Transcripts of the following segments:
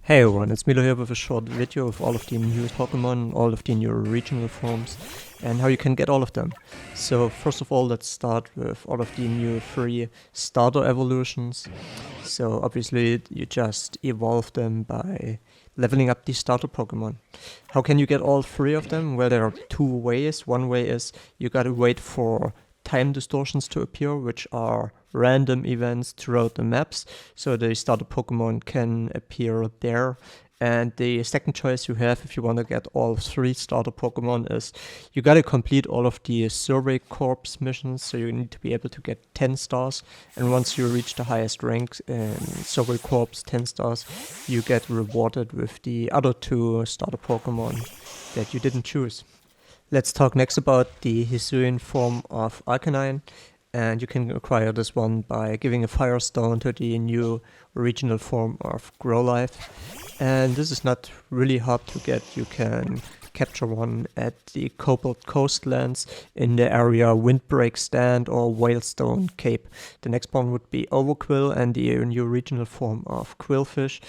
Hey everyone, it's Meloo here with a short video of all of the new Pokemon, all of the new regional forms, and how you can get all of them. So first of all, let's start with all of the new free starter evolutions. So obviously you just evolve them by leveling up the starter Pokemon. How can you get all three of them? Well, there are two ways. One way is you gotta wait for time distortions to appear, which are random events throughout the maps, so the starter Pokemon can appear there. And the second choice you have if you want to get all three starter Pokemon is you gotta complete all of the Survey Corps missions, so you need to be able to get 10 stars, and once you reach the highest rank in Survey Corps 10 stars, you get rewarded with the other two starter Pokemon that you didn't choose. Let's talk next about the Hisuian form of Arcanine, and you can acquire this one by giving a Firestone to the new regional form of Growlithe. And this is not really hard to get. You can capture one at the Cobalt Coastlands in the area Windbreak Stand or Whalestone Cape. The next one would be Overquill and the new regional form of Quillfish.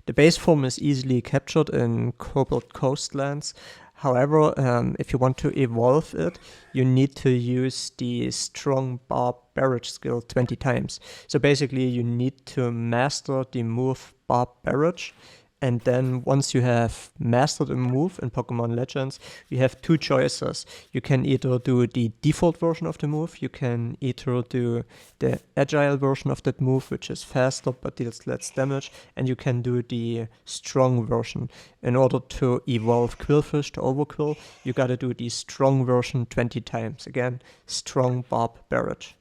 The base form is easily captured in Cobalt Coastlands. However, if you want to evolve it, you need to use the strong barb barrage skill 20 times. So basically you need to master the move barb barrage, and then once you have mastered a move in Pokemon Legends, you have two choices. You can either do the default version of the move, you can either do the agile version of that move, which is faster but deals less damage, and you can do the strong version. In order to evolve Quillfish to Overquill, you gotta do the strong version 20 times. Again, strong barb barrage.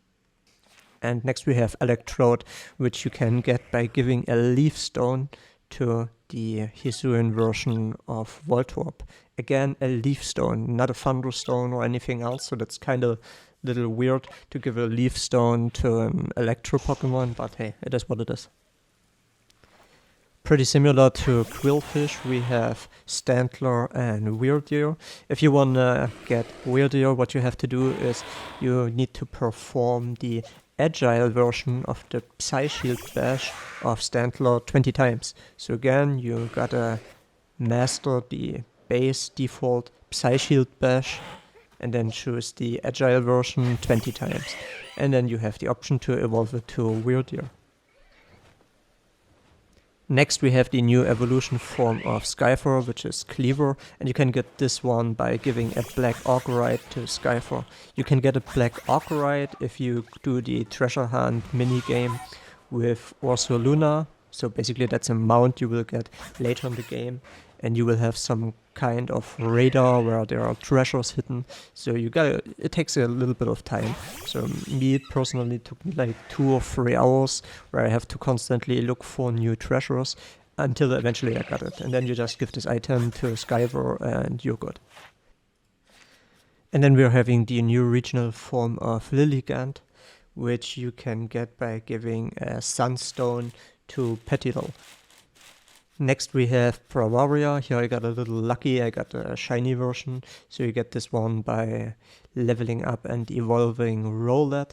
And next we have Electrode, which you can get by giving a Leaf Stone to the Hisuian version of Voltorb. Again, a Leaf Stone, not a Thunderstone or anything else, so that's kind of a little weird to give a Leaf Stone to an Electro Pokemon, but hey, it is what it is. Pretty similar to Quillfish, we have Stantler and Weirdeer. If you wanna get Weirdeer, what you have to do is you need to perform the agile version of the Psy-Shield Bash of Stantler 20 times. So again, you gotta master the base default Psy-Shield Bash and then choose the agile version 20 times. And then you have the option to evolve it to Weirdeer. Next we have the new evolution form of Skyfer, which is Cleaver, and you can get this one by giving a Black Orchorite to Skyfer. You can get a Black Orchorite if you do the Treasure Hunt minigame with Ursaluna, so basically that's a mount you will get later in the game, and you will have some kind of radar where there are treasures hidden, so it takes a little bit of time. So me personally it took me like 2 or 3 hours where I have to constantly look for new treasures until eventually I got it, and then you just give this item to Skyver and you're good. And then we're having the new regional form of Lilligant, which you can get by giving a Sunstone to Petilil. Next we have Bravaria. Here I got a little lucky, I got a shiny version, so you get this one by leveling up and evolving Rowlet.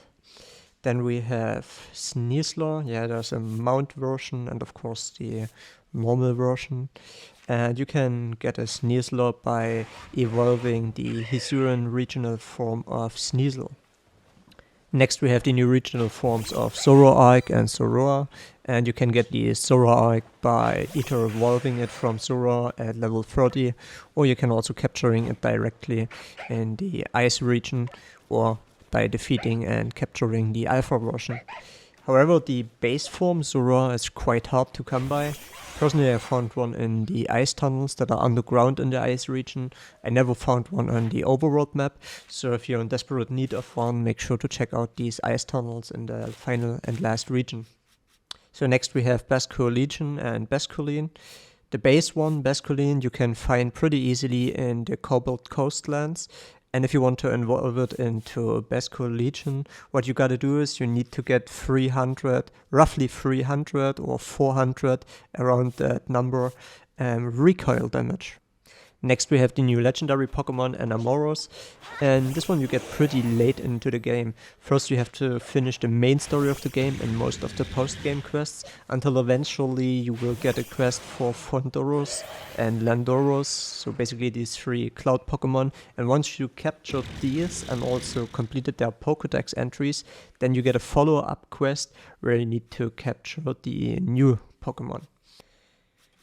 Then we have Sneasler. Yeah, there's a mount version and of course the normal version. And you can get a Sneasler by evolving the Hisuian regional form of Sneasel. Next we have the new regional forms of Zoroark and Zoroark, and you can get the Zoroark by either evolving it from Zoroark at level 30, or you can also capturing it directly in the Ice region, or by defeating and capturing the Alpha version. However, the base form Zoroark is quite hard to come by. Personally, I found one in the ice tunnels that are underground in the ice region. I never found one on the overworld map, so if you're in desperate need of one, make sure to check out these ice tunnels in the final and last region. So next we have Basculegion and Basculine. The base one, Basculine, you can find pretty easily in the Cobalt Coastlands. And if you want to evolve it into Basculegion, what you gotta do is you need to get 300, roughly 300 or 400, around that number, recoil damage. Next we have the new legendary Pokemon Anamoros, and this one you get pretty late into the game. First you have to finish the main story of the game and most of the post-game quests, until eventually you will get a quest for Fondoros and Landoros, so basically these 3 cloud Pokemon, and once you captured these and also completed their Pokédex entries, then you get a follow-up quest where you need to capture the new Pokemon.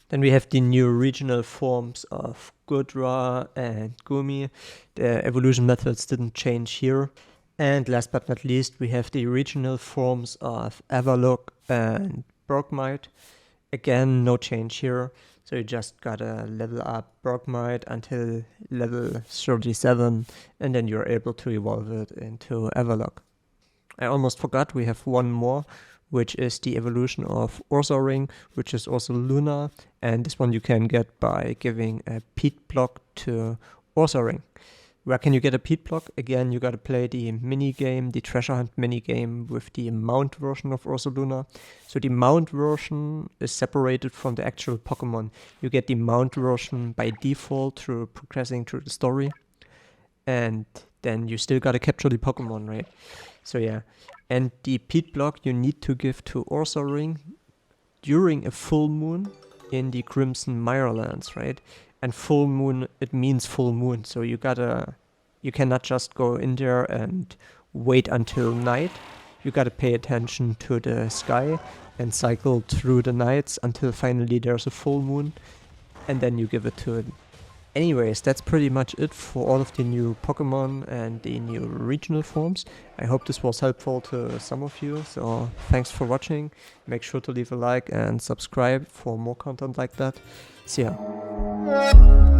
Then we have the new regional forms of Gudra and Gumi. The evolution methods didn't change here. And last but not least, we have the regional forms of Avalok and Bergmite. Again, no change here. So you just gotta level up Bergmite until level 37, and then you're able to evolve it into Avalok. I almost forgot, we have one more, which is the evolution of Ursaring, which is also Luna, and this one you can get by giving a Peat block to Ursaring. Where can you get a Peat block? Again, you gotta play the minigame, the treasure hunt minigame with the mount version of Ursaluna. So the mount version is separated from the actual Pokemon. You get the mount version by default through progressing through the story, and then you still gotta capture the Pokemon, right? So yeah. And the Peat block you need to give to Ursaring during a full moon in the Crimson Mirelands, right? And full moon, it means full moon, so you cannot just go in there and wait until night. You gotta pay attention to the sky and cycle through the nights until finally there's a full moon, and then you give it to it. Anyways, that's pretty much it for all of the new Pokemon and the new regional forms. I hope this was helpful to some of you, so thanks for watching. Make sure to leave a like and subscribe for more content like that. See ya.